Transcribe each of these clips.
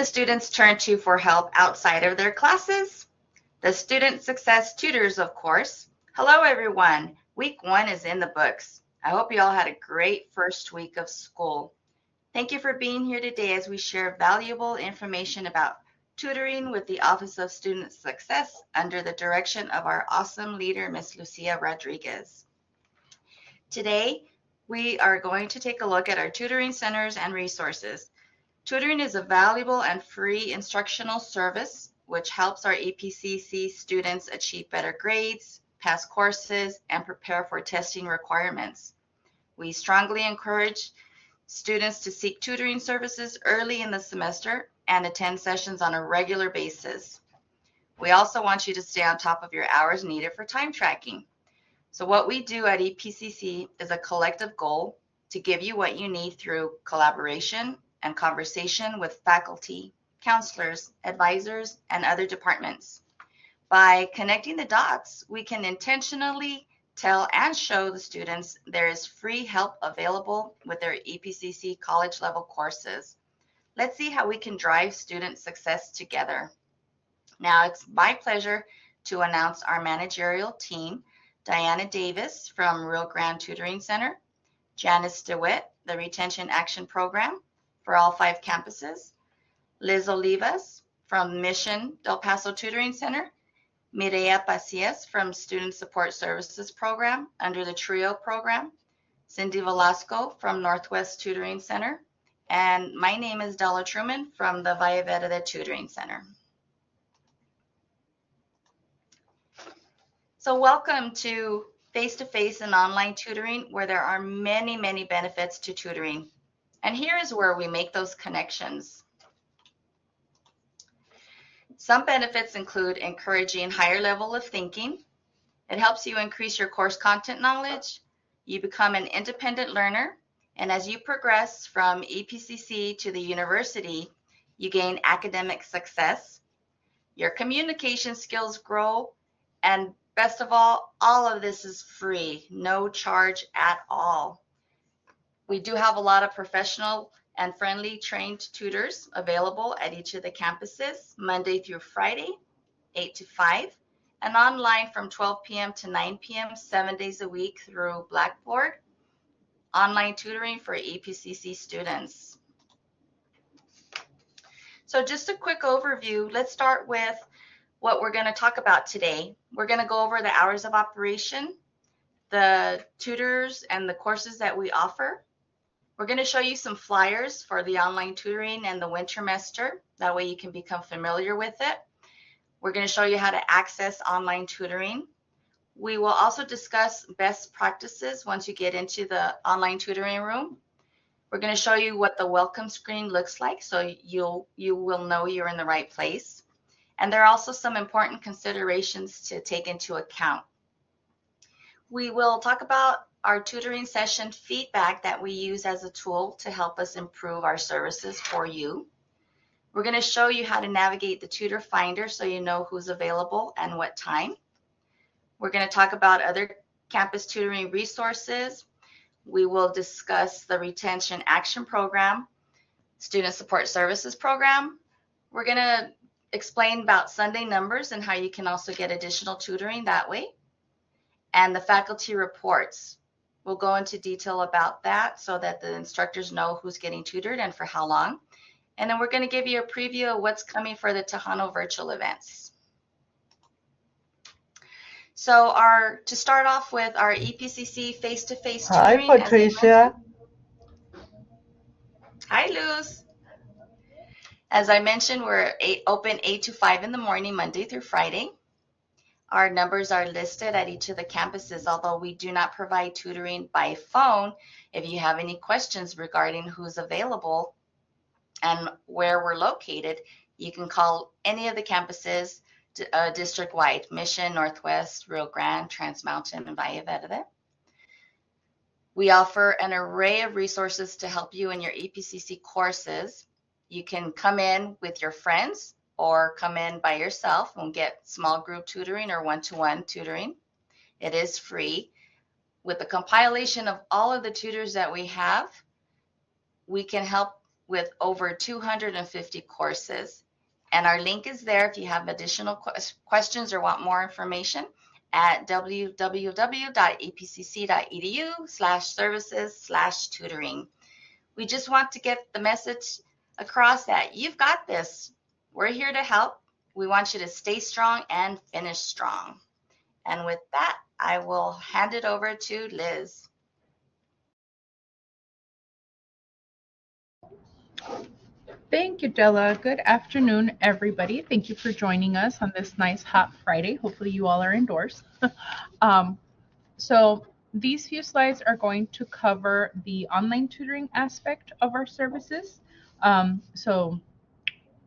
the students turn to for help outside of their classes? The Student Success Tutors, of course. Hello, everyone. Week 1 is in the books. I hope you all had a great first week of school. Thank you for being here today as we share valuable information about tutoring with the Office of Student Success under the direction of our awesome leader, Miss Lucia Rodriguez. Today, we are going to take a look at our tutoring centers and resources. Tutoring is a valuable and free instructional service which helps our EPCC students achieve better grades, pass courses, and prepare for testing requirements. We strongly encourage students to seek tutoring services early in the semester and attend sessions on a regular basis. We also want you to stay on top of your hours needed for time tracking. So what we do at EPCC is a collective goal to give you what you need through collaboration and conversation with faculty, counselors, advisors, and other departments. By connecting the dots, we can intentionally tell and show the students there is free help available with their EPCC college level courses. Let's see how we can drive student success together. Now it's my pleasure to announce our managerial team: Diana Davis from Rio Grande Tutoring Center, Janice DeWitt, the Retention Action Program for all 5 campuses, Liz Olivas from Mission Del Paso Tutoring Center, Mireya Pacias from Student Support Services Program under the TRIO program, Cindy Velasco from Northwest Tutoring Center, and my name is Della Truman from the Valle Verde Tutoring Center. So welcome to face-to-face and online tutoring, where there are many, many benefits to tutoring. And here is where we make those connections. Some benefits include encouraging higher level of thinking. It helps you increase your course content knowledge. You become an independent learner. And as you progress from EPCC to the university, you gain academic success. Your communication skills grow. And best of all of this is free, no charge at all. We do have a lot of professional and friendly trained tutors available at each of the campuses, Monday through Friday, 8 to 5, and online from 12 p.m. to 9 p.m., 7 days a week through Blackboard, online tutoring for EPCC students. So just a quick overview. Let's start with what we're going to talk about today. We're going to go over the hours of operation, the tutors and the courses that we offer. We're going to show you some flyers for the online tutoring and the wintermester. That way you can become familiar with it. We're going to show you how to access online tutoring. We will also discuss best practices once you get into the online tutoring room. We're going to show you what the welcome screen looks like, so you will know you're in the right place. And there are also some important considerations to take into account. We will talk about our tutoring session feedback that we use as a tool to help us improve our services for you. We're going to show you how to navigate the tutor finder so you know who's available and what time. We're going to talk about other campus tutoring resources. We will discuss the Retention Action Program, Student Support Services Program. We're going to explain about Sunday numbers and how you can also get additional tutoring that way. And the faculty reports. We'll go into detail about that so that the instructors know who's getting tutored and for how long. And then we're going to give you a preview of what's coming for the Tejano virtual events. So to start off with our EPCC face-to-face tutoring. Hi, Patricia. Hi, Luz. As I mentioned, we're open 8 to 5 in the morning, Monday through Friday. Our numbers are listed at each of the campuses, although we do not provide tutoring by phone. If you have any questions regarding who's available and where we're located, you can call any of the campuses district-wide: Mission, Northwest, Rio Grande, Trans Mountain, and Valle Verde. We offer an array of resources to help you in your EPCC courses. You can come in with your friends or come in by yourself and get small group tutoring or one-to-one tutoring. It is free. With the compilation of all of the tutors that we have, we can help with over 250 courses. And our link is there if you have additional questions or want more information at www.epcc.edu/services/tutoring. We just want to get the message across that you've got this. We're here to help. We want you to stay strong and finish strong. And with that, I will hand it over to Liz. Thank you, Della. Good afternoon, everybody. Thank you for joining us on this nice hot Friday. Hopefully you all are indoors. um, so these few slides are going to cover the online tutoring aspect of our services. So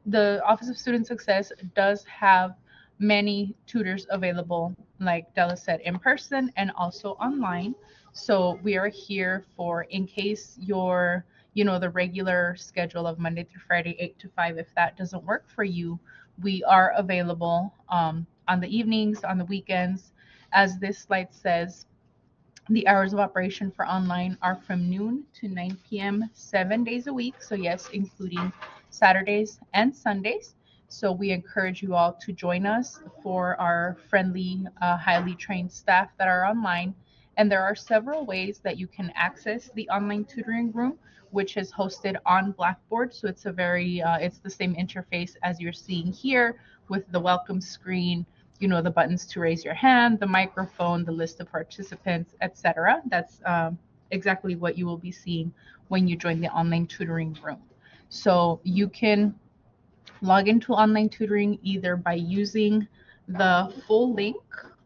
the Office of Student Success does have many tutors available, like Della said, in person and also online. So we are here for in case your, the regular schedule of Monday through Friday, 8 to 5, if that doesn't work for you, we are available on the evenings, on the weekends. As this slide says, the hours of operation for online are from noon to 9 p.m., 7 days a week. So, yes, including Saturdays and Sundays. So, we encourage you all to join us for our friendly, highly trained staff that are online. And there are several ways that you can access the online tutoring room, which is hosted on Blackboard. So, it's it's the same interface as you're seeing here with the welcome screen, the buttons to raise your hand, the microphone, the list of participants, etc. That's exactly what you will be seeing when you join the online tutoring room. So you can log into online tutoring either by using the full link,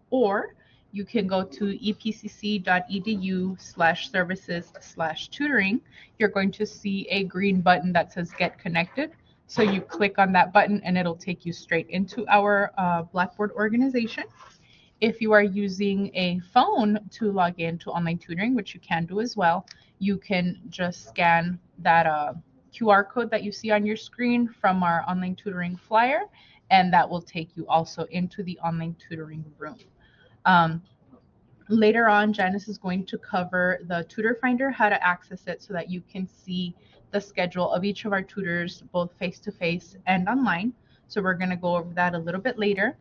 or you can go to epcc.edu/services/tutoring. You're going to see a green button that says Get Connected. So you click on that button and it'll take you straight into our Blackboard organization. If you are using a phone to log in to online tutoring, which you can do as well, you can just scan that QR code that you see on your screen from our online tutoring flyer, and that will take you also into the online tutoring room. Um, Later on, Janice is going to cover the Tutor Finder, how to access it so that you can see the schedule of each of our tutors, both face-to-face and online. So we're going to go over that a little bit later.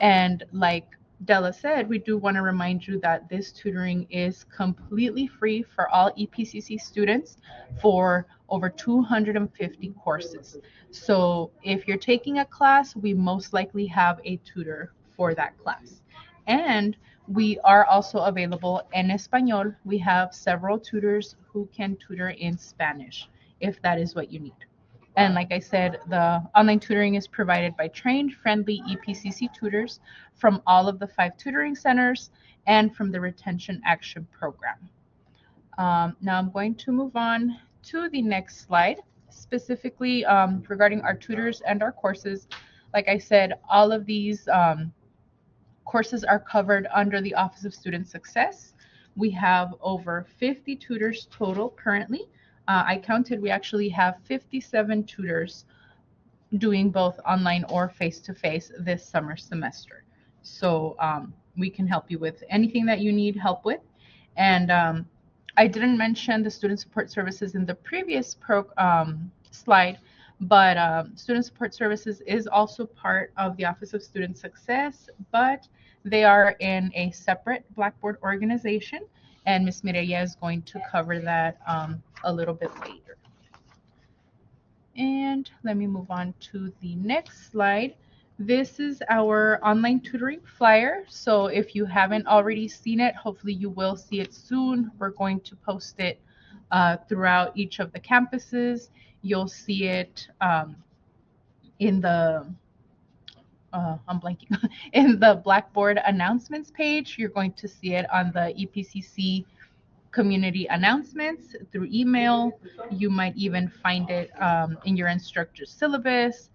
And like Della said, we do want to remind you that this tutoring is completely free for all EPCC students for over 250 courses. So if you're taking a class, we most likely have a tutor for that class. And we are also available in Espanol. We have several tutors who can tutor in Spanish if that is what you need. And like I said, the online tutoring is provided by trained, friendly EPCC tutors from all of the 5 tutoring centers and from the Retention Action Program. Now I'm going to move on to the next slide, specifically regarding our tutors and our courses. Like I said, all of these courses are covered under the Office of Student Success. We have over 50 tutors total currently. I counted, we actually have 57 tutors doing both online or face-to-face this summer semester. So we can help you with anything that you need help with. And I didn't mention the student support services in the previous slide, but student support services is also part of the Office of Student Success, but they are in a separate Blackboard organization, and Ms. Mireya is going to cover that a little bit later. And let me move on to the next slide. This is our online tutoring flyer. So if you haven't already seen it, hopefully you will see it soon. We're going to post it throughout each of the campuses. You'll see it in the I'm blanking in the Blackboard announcements page. You're going to see it on the EPCC community announcements through email. You might even find it in your instructor's syllabus,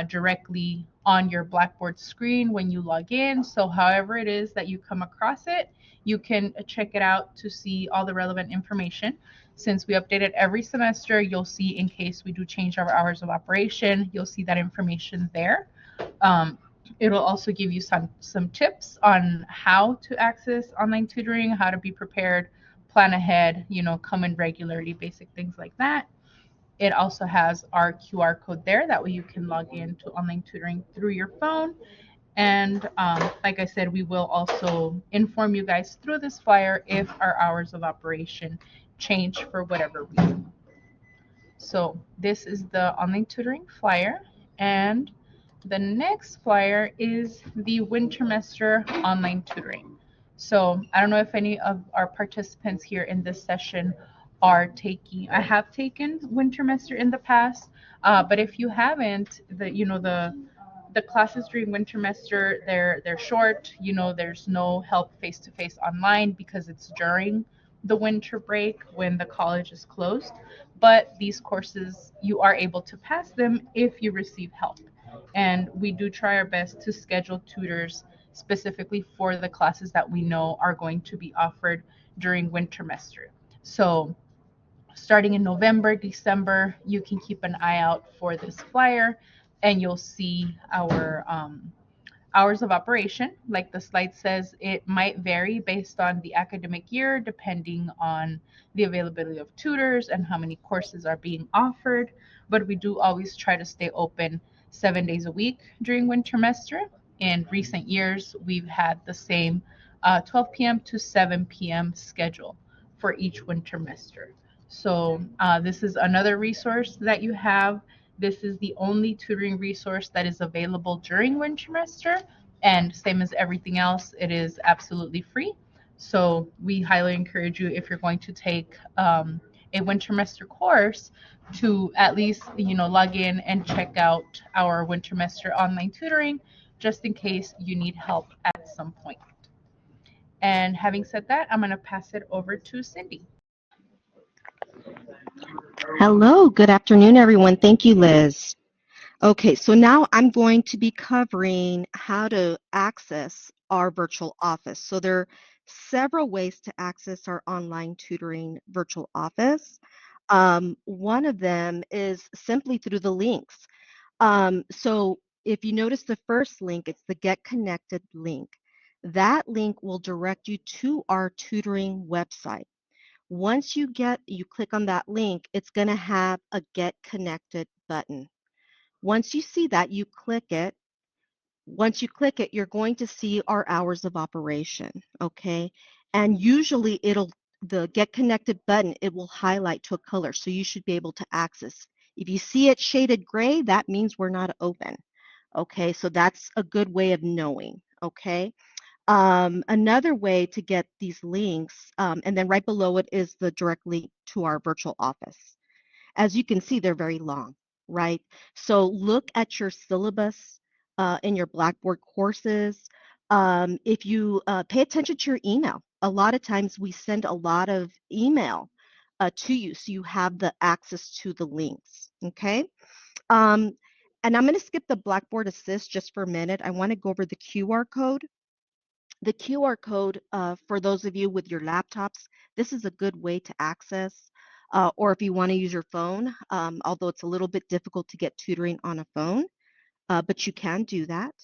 directly on your Blackboard screen when you log in. So however it is that you come across it, you can check it out to see all the relevant information. Since we update it every semester, you'll see, in case we do change our hours of operation, you'll see that information there. It'll also give you some tips on how to access online tutoring, how to be prepared, plan ahead, come in regularly, basic things like that. It also has our QR code there. That way you can log in to online tutoring through your phone. And like I said, we will also inform you guys through this flyer if our hours of operation change for whatever reason. So this is the online tutoring flyer. And the next flyer is the Wintermester online tutoring. So I don't know if any of our participants here in this session are taking, I have taken Wintermester in the past, but if you haven't, the classes during Wintermester, they're short. There's no help face to face online because it's during the winter break when the college is closed. But these courses, you are able to pass them if you receive help. And we do try our best to schedule tutors specifically for the classes that we know are going to be offered during wintermester. So starting in November, December, you can keep an eye out for this flyer and you'll see our hours of operation. Like the slide says, it might vary based on the academic year, depending on the availability of tutors and how many courses are being offered. But we do always try to stay open 7 days a week during wintermester. In recent years, we've had the same 12 p.m. to 7 p.m. schedule for each wintermester. So this is another resource that you have. This is the only tutoring resource that is available during wintermester, and same as everything else, it is absolutely free. So we highly encourage you, if you're going to take a wintermester course, to at least log in and check out our wintermester online tutoring, just in case you need help at some point. And having said that, I'm going to pass it over to Cindy. Hello, good afternoon, everyone. Thank you, Liz. Okay, so now I'm going to be covering how to access our virtual office. So there are several ways to access our online tutoring virtual office. One of them is simply through the links. So if you notice the first link, it's the Get Connected link. That link will direct you to our tutoring website. Once you click on that link, it's going to have a Get Connected button. Once you see that, you click it. Once you click it, you're going to see our hours of operation, okay? And usually the Get Connected button, it will highlight to a color, so you should be able to access. If you see it shaded gray, that means we're not open, okay? So that's a good way of knowing, okay? Another way to get these links, and then right below it is the direct link to our virtual office. As you can see, they're very long, right? So look at your syllabus in your Blackboard courses. If you pay attention to your email, a lot of times we send a lot of email to you, so you have the access to the links, okay? And I'm going to skip the Blackboard Assist just for a minute. I want to go over the QR code. The QR code, for those of you with your laptops, this is a good way to access, or if you want to use your phone, although it's a little bit difficult to get tutoring on a phone, but you can do that.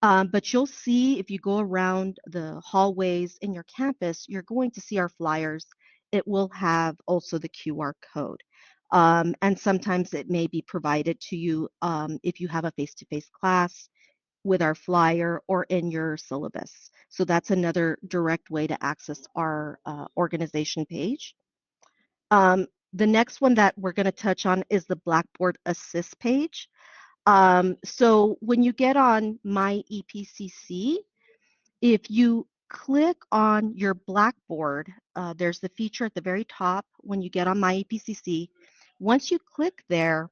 But you'll see if you go around the hallways in your campus, you're going to see our flyers. It will have also the QR code. And sometimes it may be provided to you if you have a face-to-face class with our flyer or in your syllabus. So that's another direct way to access our organization page. The next one that we're going to touch on is the Blackboard Assist page. So when you get on My EPCC, if you click on your Blackboard, there's the feature at the very top when you get on My EPCC. Once you click there,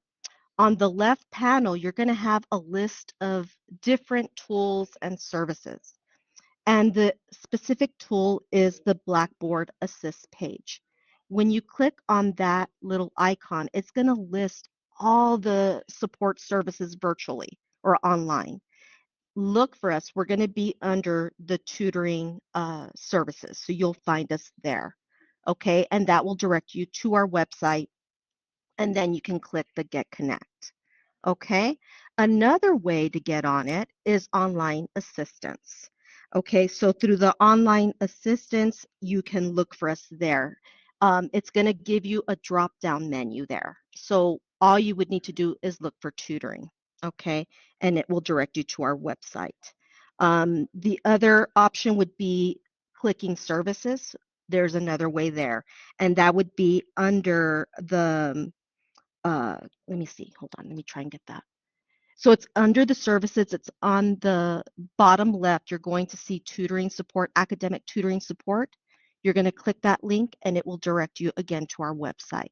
on the left panel, you're going to have a list of different tools and services. And the specific tool is the Blackboard Assist page. When you click on that little icon, it's going to list all the support services virtually or online. Look for us. We're going to be under the tutoring services, so you'll find us there. Okay, and that will direct you to our website, and then you can click the Get Connect. Okay, another way to get on it is online assistance. Okay, so through the online assistance, you can look for us there. It's going to give you a drop-down menu there. So all you would need to do is look for tutoring, okay? And it will direct you to our website. The other option would be clicking services. There's another way there, and that would be under the, let me see, hold on, let me try and get that. So it's under the services, it's on the bottom left. You're going to see tutoring support, academic tutoring support. You're going to click that link and it will direct you again to our website.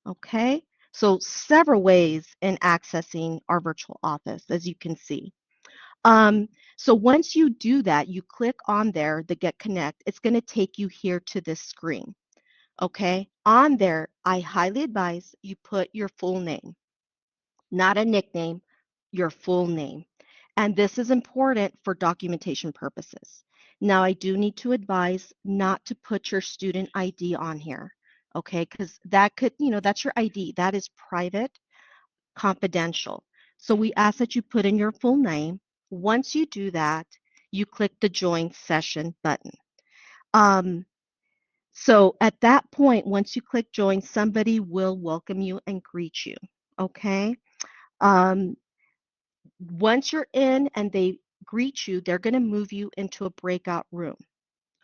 Okay, so several ways in accessing our virtual office, as you can see. Um, so once you do that, you click on there, the Get Connect, it's going to take you here to this screen. Okay, on there, I highly advise you put your full name, not a nickname, your full name. And this is important for documentation purposes. Now, I do need to advise not to put your student ID on here, okay? Because that could, that's your ID. That is private, confidential. So we ask that you put in your full name. Once you do that, you click the Join Session button. So at that point, once you click Join, somebody will welcome you and greet you, okay? Um, Once you're in and they greet you, they're going to move you into a breakout room.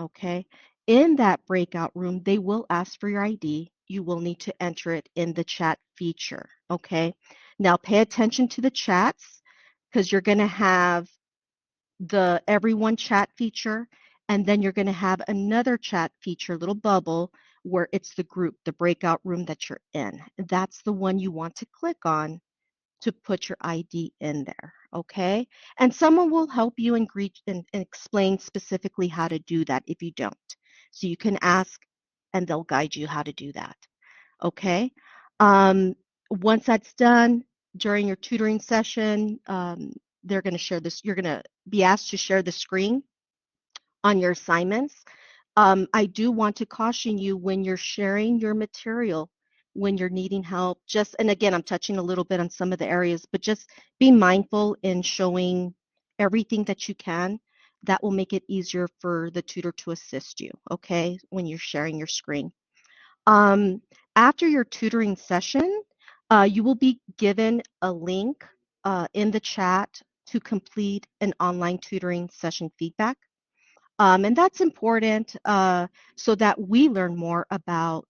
Okay. In that breakout room, they will ask for your ID. You will need to enter it in the chat feature. Okay. Now pay attention to the chats because you're going to have the everyone chat feature, and then you're going to have another chat feature, little bubble, where it's the group, the breakout room that you're in. That's the one you want to click on to put your ID in there, okay? And someone will help you and greet and explain specifically how to do that if you don't. So you can ask and they'll guide you how to do that, okay? Once that's done, during your tutoring session, they're going to share this, you're going to be asked to share the screen on your assignments. I do want to caution you when you're sharing your material, when you're needing help, and again, I'm touching a little bit on some of the areas, but just be mindful in showing everything that you can. That will make it easier for the tutor to assist you, okay, when you're sharing your screen. Um, After your tutoring session, you will be given a link in the chat to complete an online tutoring session feedback. And that's important so that we learn more about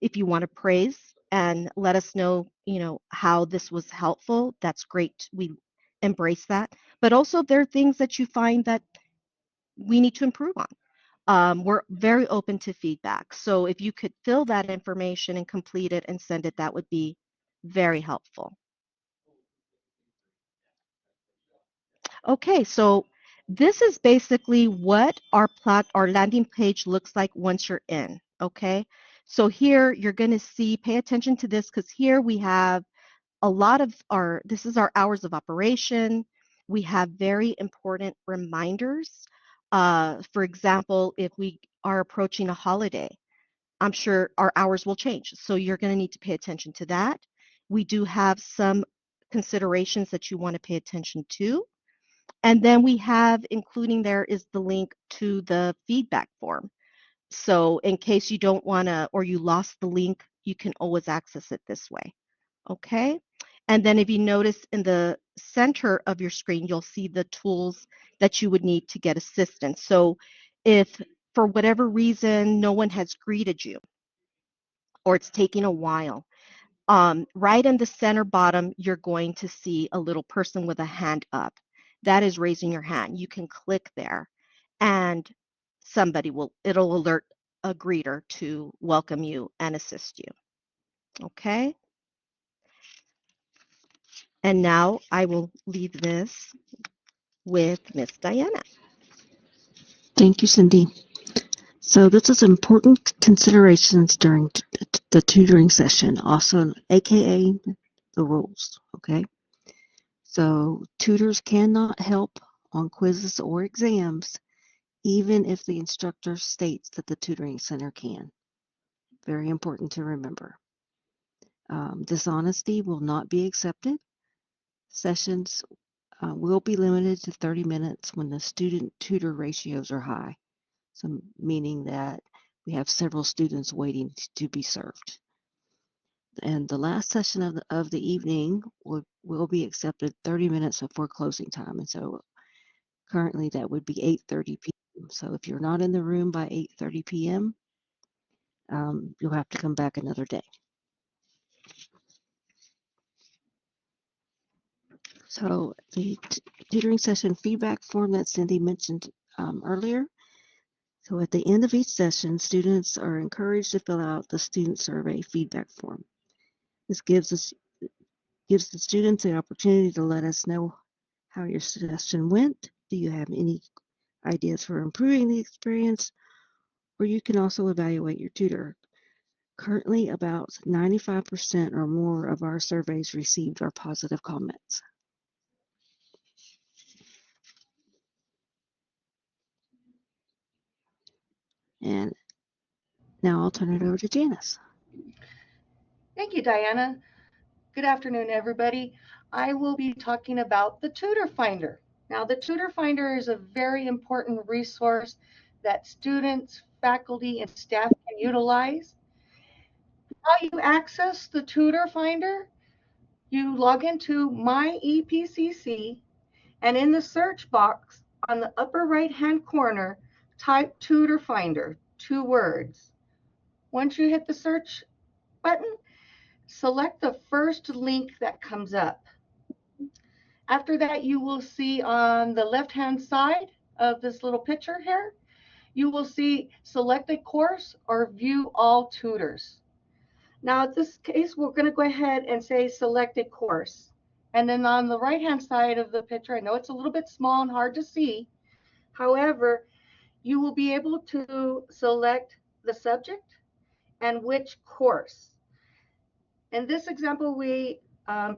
if you want to praise and let us know, how this was helpful. That's great. We embrace that. But also, if there are things that you find that we need to improve on. We're very open to feedback. So if you could fill that information and complete it and send it, that would be very helpful. Okay, so this is basically what our landing page looks like once you're in, okay? So here you're going to see, pay attention to this because here we have a lot of this is our hours of operation. We have very important reminders. For example, if we are approaching a holiday, I'm sure our hours will change. So you're going to need to pay attention to that. We do have some considerations that you want to pay attention to. And then we have, including there is the link to the feedback form. So in case you don't want to, or you lost the link, you can always access it this way. Okay. And then if you notice in the center of your screen, you'll see the tools that you would need to get assistance. So if for whatever reason no one has greeted you or it's taking a while, right in the center bottom, you're going to see a little person with a hand up. That is raising your hand. You can click there and it'll alert a greeter to welcome you and assist you. Okay. And now I will leave this with Miss Diana. Thank you, Cindy. So this is important considerations during the tutoring session, also AKA the rules, okay? So tutors cannot help on quizzes or exams, even if the instructor states that the tutoring center can. Very important to remember. Dishonesty will not be accepted. Sessions will be limited to 30 minutes when the student-tutor ratios are high. So meaning that we have several students waiting to be served. And the last session of the evening will be accepted 30 minutes before closing time. And so currently that would be 8:30 p.m. So if you're not in the room by 8:30 p.m., you'll have to come back another day. So the tutoring session feedback form that Cindy mentioned earlier. So at the end of each session, students are encouraged to fill out the student survey feedback form. This gives the students the opportunity to let us know how your session went. Do you have any ideas for improving the experience? Or you can also evaluate your tutor. Currently, about 95% or more of our surveys received are positive comments. And now I'll turn it over to Janice. Thank you, Diana. Good afternoon, everybody. I will be talking about the Tutor Finder. Now, the Tutor Finder is a very important resource that students, faculty, and staff can utilize. How you access the Tutor Finder, you log into My EPCC, and in the search box on the upper right-hand corner, type Tutor Finder, 2 words. Once you hit the search button, select the first link that comes up. After that, you will see on the left-hand side of this little picture here, you will see select a course or view all tutors. Now, in this case, we're going to go ahead and say select a course. And then on the right-hand side of the picture, I know it's a little bit small and hard to see. However, you will be able to select the subject and which course. In this example, we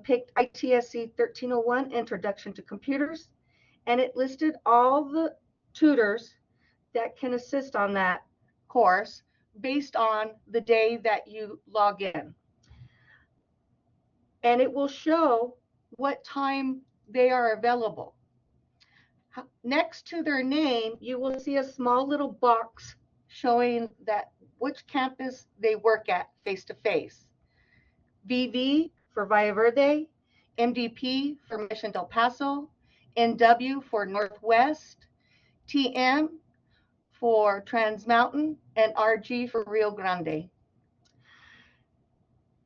picked ITSC 1301, Introduction to Computers, and it listed all the tutors that can assist on that course based on the day that you log in. And it will show what time they are available. Next to their name, you will see a small little box showing that which campus they work at face-to-face. VV for Valle Verde, MDP for Mission Del Paso, NW for Northwest, TM for Trans Mountain, and RG for Rio Grande.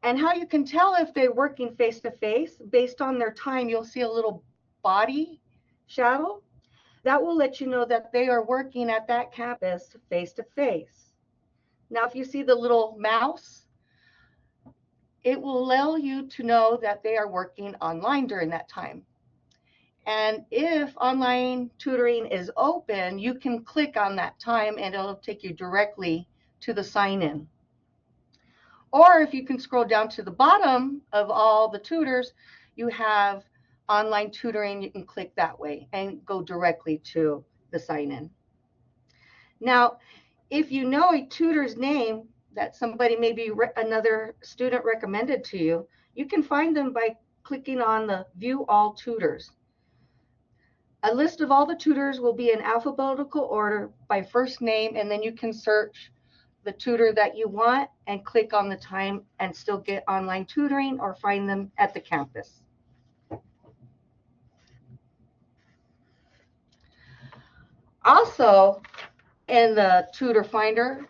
And how you can tell if they're working face-to-face, based on their time, you'll see a little body shadow. That will let you know that they are working at that campus face-to-face. Now, if you see the little mouse, it will allow you to know that they are working online during that time. And if online tutoring is open, you can click on that time and it'll take you directly to the sign-in. Or if you can scroll down to the bottom of all the tutors, you have online tutoring. You can click that way and go directly to the sign-in. Now, if you know a tutor's name that somebody, maybe another student recommended to you, you can find them by clicking on the View All Tutors. A list of all the tutors will be in alphabetical order by first name, and then you can search the tutor that you want and click on the time and still get online tutoring or find them at the campus. Also, in the Tutor Finder,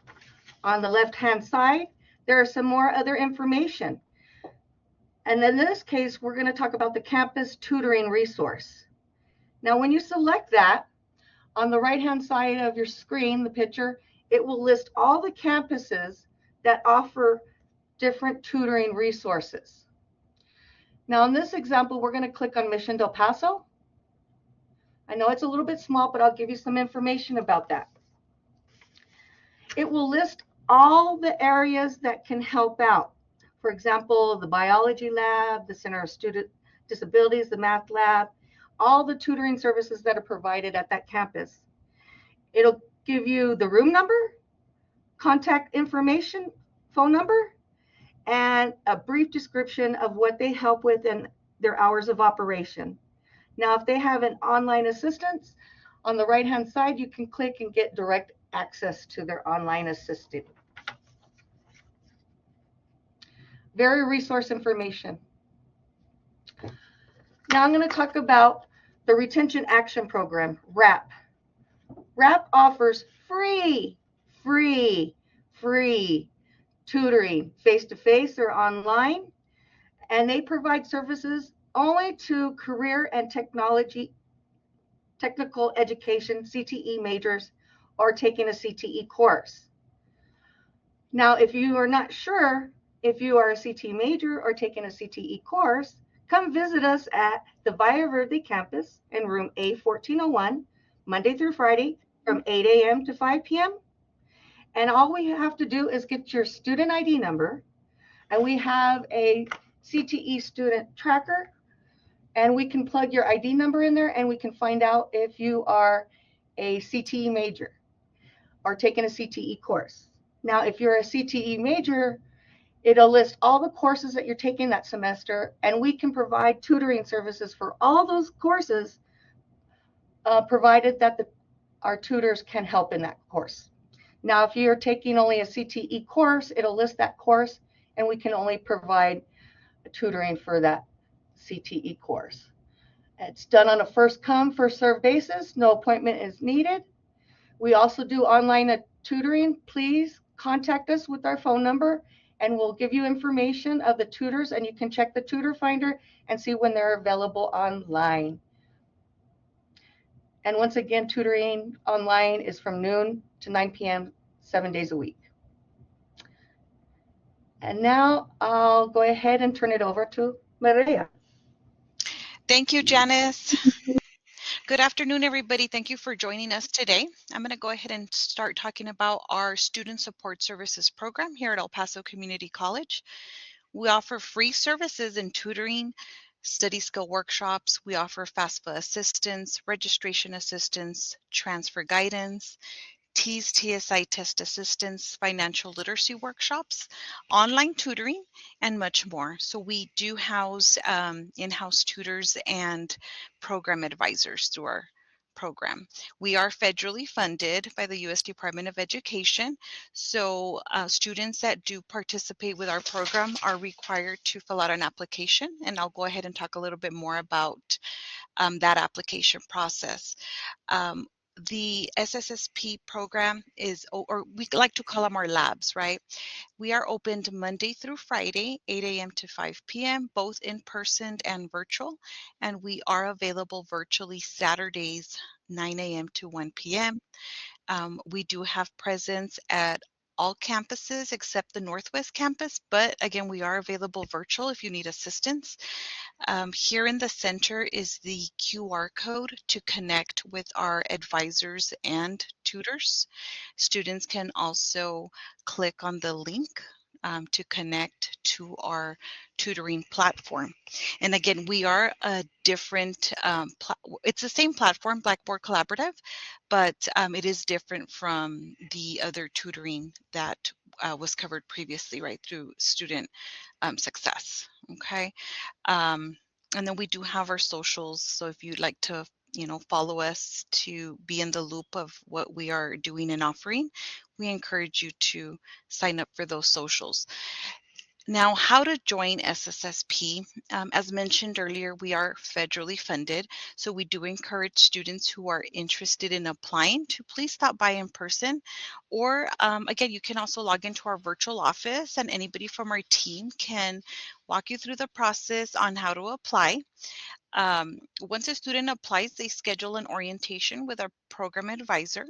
on the left-hand side, there are some more other information. And in this case, we're going to talk about the campus tutoring resource. Now, when you select that, on the right-hand side of your screen, the picture, it will list all the campuses that offer different tutoring resources. Now, in this example, we're going to click on Mission Del Paso. I know it's a little bit small, but I'll give you some information about that. It will list all the areas that can help out. For example, the biology lab, the Center of Student Disabilities, the math lab, all the tutoring services that are provided at that campus. It'll give you the room number, contact information, phone number, and a brief description of what they help with and their hours of operation. Now, if they have an online assistance, on the right-hand side, you can click and get direct access to their online assistant. Very resource information. Now I'm going to talk about the Retention Action Program, RAP. RAP offers free tutoring, face-to-face or online, and they provide services only to career and technical education CTE majors or taking a CTE course. Now, if you are not sure if you are a CTE major or taking a CTE course, come visit us at the Valle Verde campus in room A1401, Monday through Friday from 8 a.m. to 5 p.m. And all we have to do is get your student ID number, and we have a CTE student tracker, and we can plug your ID number in there, and we can find out if you are a CTE major or taking a CTE course. Now, if you're a CTE major, it'll list all the courses that you're taking that semester, and we can provide tutoring services for all those courses, provided that our tutors can help in that course. Now, if you're taking only a CTE course, it'll list that course, and we can only provide tutoring for that CTE course. It's done on a first come, first served basis. No appointment is needed. We also do online tutoring. Please contact us with our phone number, and we'll give you information of the tutors, and you can check the tutor finder and see when they're available online. And once again, tutoring online is from noon to 9 p.m., 7 days a week. And now I'll go ahead and turn it over to Maria. Thank you, Janice. Good afternoon, everybody. Thank you for joining us today. I'm going to go ahead and start talking about our Student Support Services program here at El Paso Community College. We offer free services in tutoring, study skill workshops. We offer FAFSA assistance, registration assistance, transfer guidance, TEAS TSI test assistance, financial literacy workshops, online tutoring, and much more. So we do house in-house tutors and program advisors through our program. We are federally funded by the U.S. Department of Education. So students that do participate with our program are required to fill out an application, and I'll go ahead and talk a little bit more about that application process. The SSSP program is, or we like to call them our labs, right? We are opened Monday through Friday, 8 a.m. to 5 p.m., both in person and virtual. And we are available virtually Saturdays, 9 a.m. to 1 p.m. We do have presence at all campuses except the Northwest campus, but again, we are available virtual if you need assistance. Here in the center is the QR code to connect with our advisors and tutors. Students can also click on the link to connect to our tutoring platform. And again, we are a different, it's the same platform, Blackboard Collaborative, but it is different from the other tutoring that was covered previously, right, through student success, okay? And then we do have our socials. So if you'd like to, follow us to be in the loop of what we are doing and offering, we encourage you to sign up for those socials. Now, how to join SSSP? As mentioned earlier, we are federally funded, so we do encourage students who are interested in applying to please stop by in person, or again, you can also log into our virtual office, and anybody from our team can walk you through the process on how to apply. Once a student applies, they schedule an orientation with our program advisor.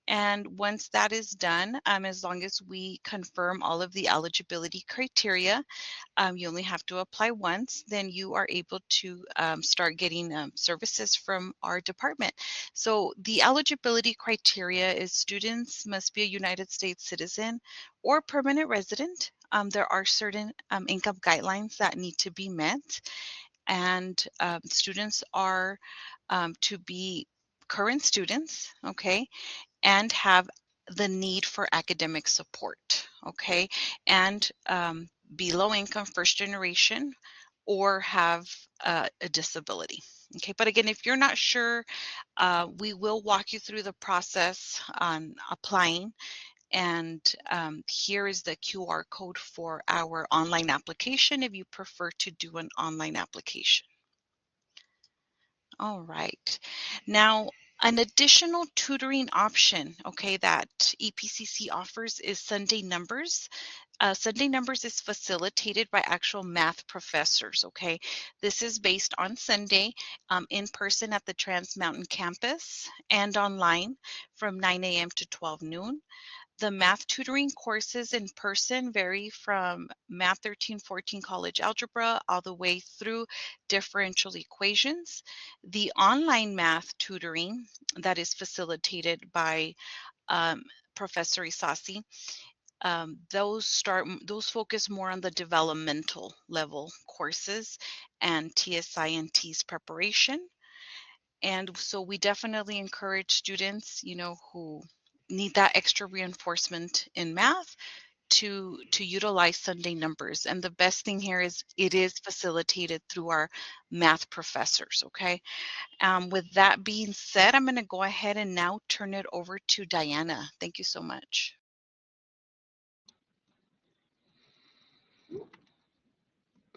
And once that is done, as long as we confirm all of the eligibility criteria, you only have to apply once, then you are able to start getting services from our department. So the eligibility criteria is students must be a United States citizen or permanent resident. There are certain income guidelines that need to be met, and students are to be current students, okay, and have the need for academic support, okay, and be low income, first generation, or have a disability, okay. But again, if you're not sure, we will walk you through the process on applying, And here is the QR code for our online application if you prefer to do an online application. All right. Now, an additional tutoring option, okay, that EPCC offers is Sunday Numbers. Sunday Numbers is facilitated by actual math professors, okay? This is based on Sunday in person at the Trans Mountain campus and online from 9 a.m. to 12 noon. The math tutoring courses in person vary from Math 13-14 College Algebra all the way through differential equations. The online math tutoring that is facilitated by Professor Isasi, those focus more on the developmental level courses and TSI&T's preparation. And so we definitely encourage students, who need that extra reinforcement in math to utilize Sunday Numbers. And the best thing here is it is facilitated through our math professors, okay? With that being said, I'm going to go ahead and now turn it over to Diana. Thank you so much.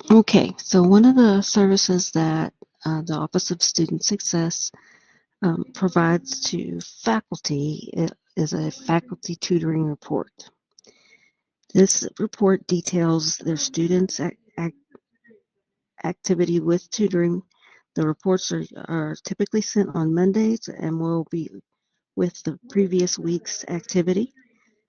Okay, so one of the services that the Office of Student Success provides to faculty is a faculty tutoring report. This report details their students' activity with tutoring. The reports are typically sent on Mondays and will be with the previous week's activity.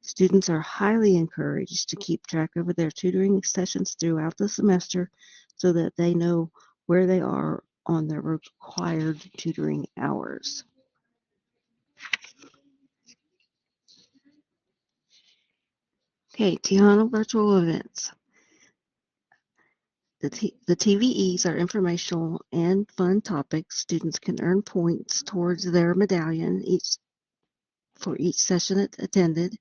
Students are highly encouraged to keep track of their tutoring sessions throughout the semester so that they know where they are on their required tutoring hours. Okay, Tijuana Virtual Events. The TVEs are informational and fun topics. Students can earn points towards their medallion for each session attended.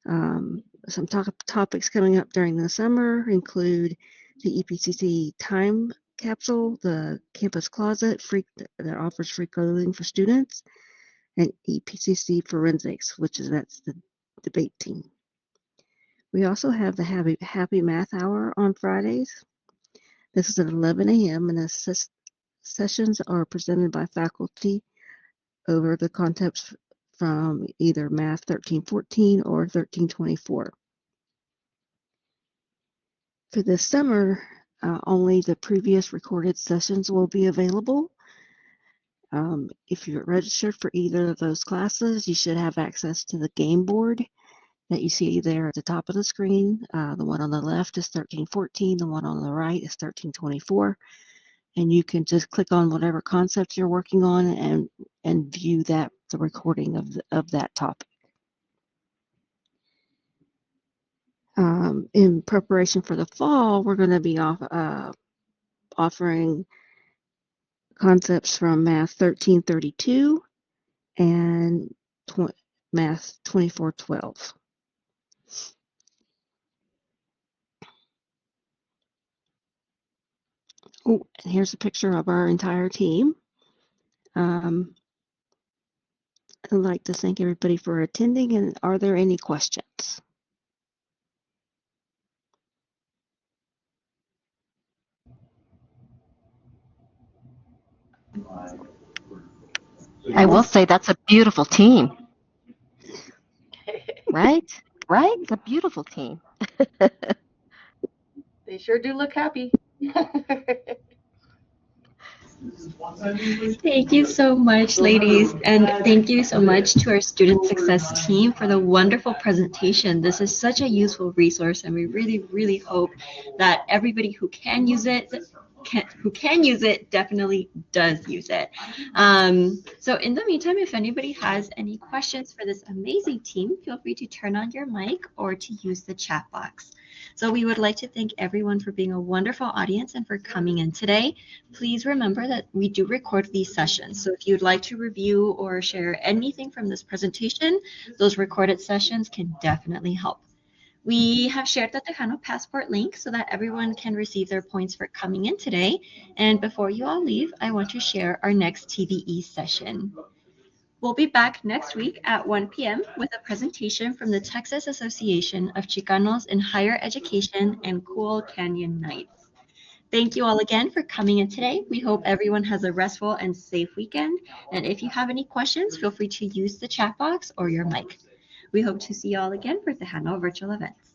Some topics coming up during the summer include the EPCC time capsule, the campus closet that offers free clothing for students, and EPCC forensics, that's the debate team. We also have the Happy Math Hour on Fridays. This is at 11 a.m. and the sessions are presented by faculty over the concepts from either Math 13-14 or 13-24. For this summer, only the previous recorded sessions will be available. If you're registered for either of those classes, you should have access to the game board that you see there at the top of the screen. The one on the left is 13-14, the one on the right is 13-24. And you can just click on whatever concept you're working on and view the recording of that topic. In preparation for the fall, we're going to be offering concepts from Math 1332 and Math 2412. Oh, and here's a picture of our entire team. I'd like to thank everybody for attending, and are there any questions? I will say that's a beautiful team, right? Right? It's a beautiful team. They sure do look happy. Thank you so much, ladies, and thank you so much to our student success team for the wonderful presentation. This is such a useful resource, and we really, really hope that everybody who can use it definitely does use it. So in the meantime, if anybody has any questions for this amazing team, feel free to turn on your mic or to use the chat box. So we would like to thank everyone for being a wonderful audience and for coming in today. Please remember that we do record these sessions. So if you'd like to review or share anything from this presentation, those recorded sessions can definitely help. We have shared the Tejano Passport link so that everyone can receive their points for coming in today. And before you all leave, I want to share our next TVE session. We'll be back next week at 1 p.m. with a presentation from the Texas Association of Chicanos in Higher Education and Cool Canyon Nights. Thank you all again for coming in today. We hope everyone has a restful and safe weekend. And if you have any questions, feel free to use the chat box or your mic. We hope to see you all again for the Tejano virtual events.